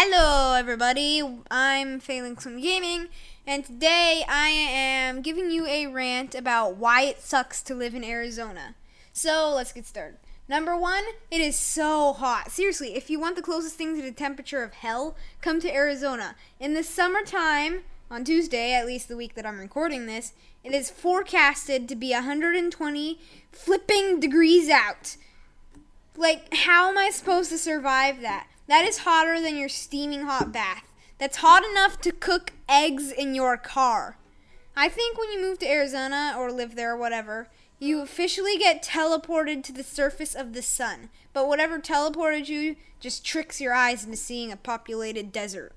Hello everybody, I'm Phalanx from Gaming, and today I am giving you a rant about why it sucks to live in Arizona. So let's get started. Number one, it is so hot. Seriously, if you want the closest thing to the temperature of hell, come to Arizona. In the summertime, on Tuesday, at least the week that I'm recording this, it is forecasted to be 120 flipping degrees out. Like, how am I supposed to survive that? That is hotter than your steaming hot bath. That's hot enough to cook eggs in your car. I think when you move to Arizona or live there or whatever, you officially get teleported to the surface of the sun. But whatever teleported you just tricks your eyes into seeing a populated desert.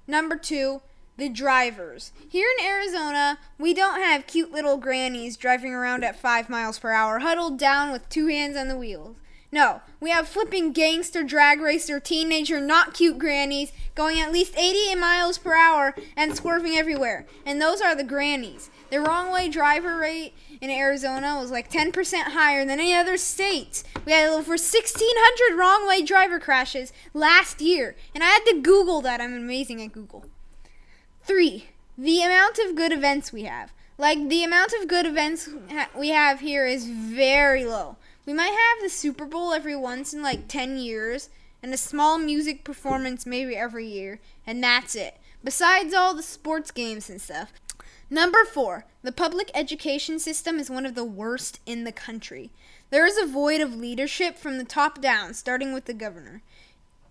Number two, the drivers. Here in Arizona, we don't have cute little grannies driving around at 5 miles per hour, huddled down with 2 hands on the wheels. No, we have flipping gangster, drag racer, teenager, not cute grannies going at least 80 miles per hour and swerving everywhere. And those are the grannies. The wrong way driver rate in Arizona was like 10% higher than any other state. We had over 1,600 wrong way driver crashes last year. And I had to Google that. I'm amazing at Google. 3, the amount of good events we have. Like, the amount of good events we have here is very low. We might have the Super Bowl every once in like 10 years, and a small music performance maybe every year, and that's it. Besides all the sports games and stuff. Number 4, the public education system is one of the worst in the country. There is a void of leadership from the top down, starting with the governor.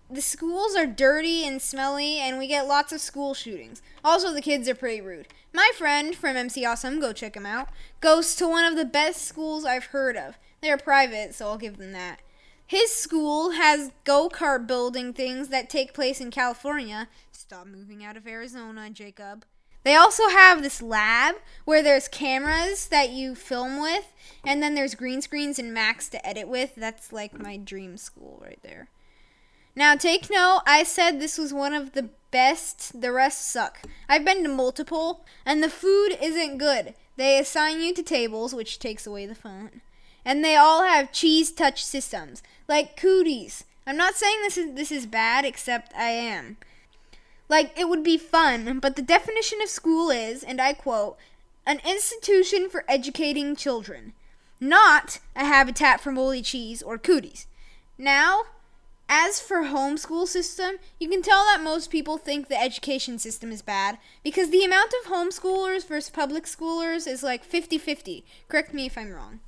The schools are dirty and smelly, and we get lots of school shootings. Also, the kids are pretty rude. My friend from MC Awesome, go check him out, goes to one of the best schools I've heard of. They're private, so I'll give them that. His school has go-kart building things that take place in California. Stop moving out of Arizona, Jacob. They also have this lab where there's cameras that you film with, and then there's green screens and Macs to edit with. That's like my dream school right there. Now, take note, I said this was one of the best, the rest suck. I've been to multiple, and the food isn't good. They assign you to tables, which takes away the fun. And they all have cheese touch systems, like cooties. I'm not saying this is bad, except I am. Like, it would be fun, but the definition of school is, and I quote, an institution for educating children, not a habitat for moldy cheese or cooties. Now, as for homeschool system, you can tell that most people think the education system is bad because the amount of homeschoolers versus public schoolers is like 50-50. Correct me if I'm wrong.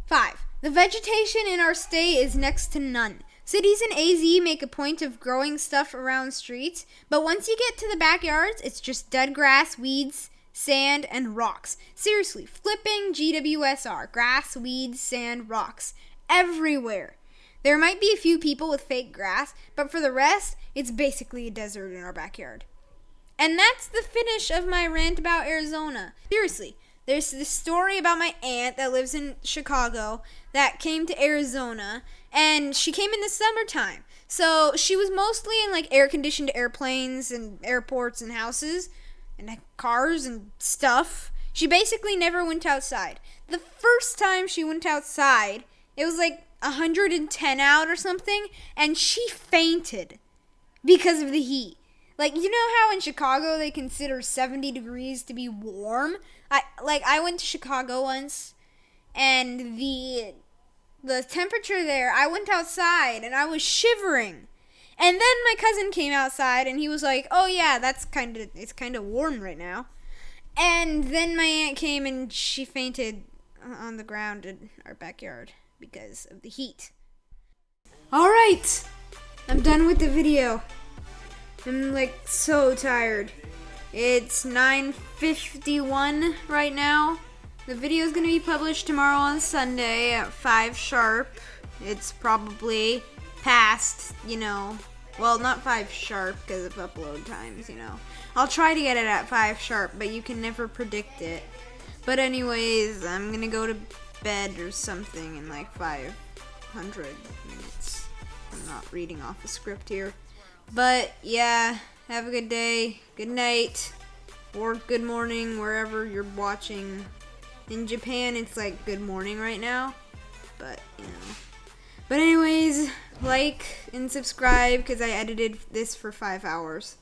5, the vegetation in our state is next to none. Cities in AZ make a point of growing stuff around streets, but once you get to the backyards, it's just dead grass, weeds, sand, and rocks. Seriously, flipping GWSR. Grass, weeds, sand, rocks. Everywhere. There might be a few people with fake grass, but for the rest, it's basically a desert in our backyard. And that's the finish of my rant about Arizona. Seriously, there's this story about my aunt that lives in Chicago that came to Arizona, and she came in the summertime. So she was mostly in like air-conditioned airplanes and airports and houses and cars and stuff. She basically never went outside. The first time she went outside, it was like 110 out or something, and she fainted because of the heat. Like, you know how in Chicago they consider 70 degrees to be warm? I went to Chicago once, and the temperature there, I went outside and I was shivering. And then my cousin came outside and he was like, "Oh yeah, it's kind of warm right now." And then my aunt came and she fainted on the ground in our backyard because of the heat. Alright, I'm done with the video. I'm like so tired. It's 9:51 right now. The video is going to be published tomorrow on Sunday at 5 sharp. It's probably past, well, not 5 sharp because of upload times, I'll try to get it at 5 sharp, but you can never predict it. But anyways, I'm going to go to bed or something in like 500 minutes. I'm not reading off a script here. But yeah, have a good day, good night, or good morning wherever you're watching. In Japan, it's like good morning right now, but But anyways, like and subscribe because I edited this for 5 hours.